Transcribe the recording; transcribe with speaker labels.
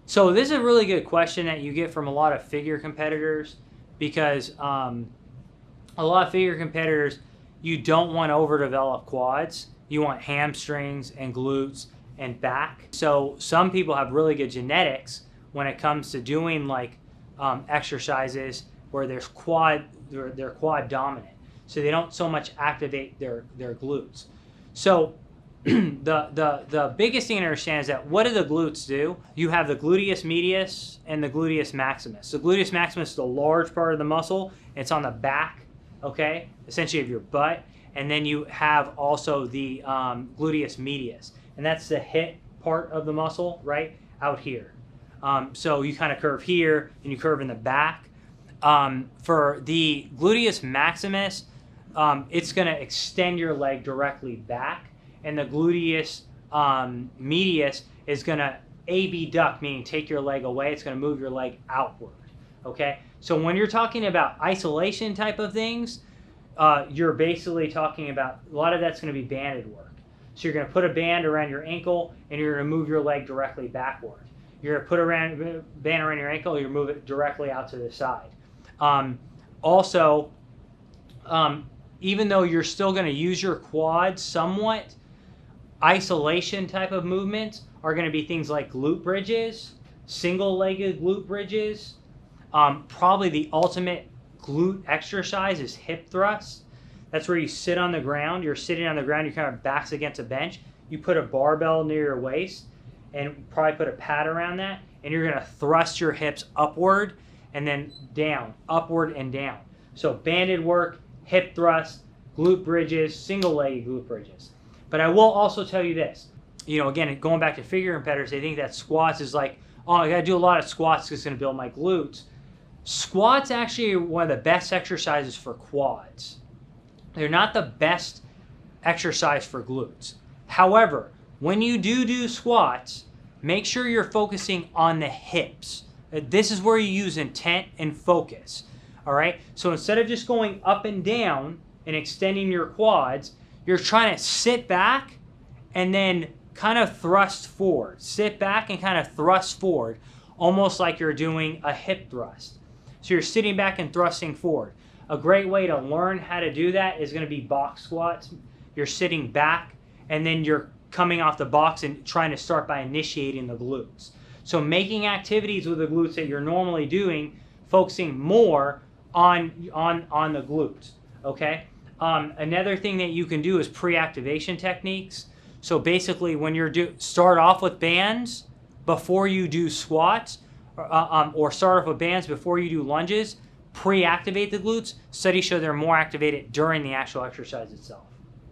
Speaker 1: So this is a really good question that you get from a lot of figure competitors, because a lot of figure competitors, you don't want overdeveloped quads. You want hamstrings and glutes and back. So some people have really good genetics when it comes to doing like exercises where they're quad dominant. So they don't so much activate their glutes. So the biggest thing to understand is that what do the glutes do? You have the gluteus medius and the gluteus maximus. So gluteus maximus is the large part of the muscle. It's on the back, okay, essentially of your butt. And then you have also the gluteus medius, and that's the hip part of the muscle, right, out here. So you kind of curve here and you curve in the back. For the gluteus maximus, it's going to extend your leg directly back, and the gluteus medius is going to abduct, meaning take your leg away. It's going to move your leg outward, okay? So when you're talking about isolation type of things, you're basically talking about, a lot of that's going to be banded work. So you're going to put a band around your ankle and you're going to move your leg directly backward. You're going to put a band around your ankle, you move it directly out to the side. Also, even though you're still going to use your quads somewhat, isolation type of movements are going to be things like glute bridges, single-legged glute bridges. Probably the ultimate glute exercise is hip thrust. That's where you sit on the ground. You're sitting on the ground, your kind of back's against a bench. You put a barbell near your waist and probably put a pad around that, and you're going to thrust your hips upward and then down, upward and down. So banded work, hip thrust, glute bridges, single-legged glute bridges. But I will also tell you this. You know, again, going back to figure competitors, they think that squats is like, oh, I got to do a lot of squats because it's going to build my glutes. Squats actually are one of the best exercises for quads. They're not the best exercise for glutes. However, when you do squats, make sure you're focusing on the hips. This is where you use intent and focus. All right? So instead of just going up and down and extending your quads, you're trying to sit back and then kind of thrust forward. Sit back and kind of thrust forward, almost like you're doing a hip thrust. So you're sitting back and thrusting forward. A great way to learn how to do that is going to be box squats. You're sitting back and then you're coming off the box and trying to start by initiating the glutes. So making activities with the glutes that you're normally doing, focusing more on the glutes, okay? Another thing that you can do is pre-activation techniques. So basically when you're start off with bands before you do squats, or start off with bands before you do lunges, pre-activate the glutes. Studies show they're more activated during the actual exercise itself.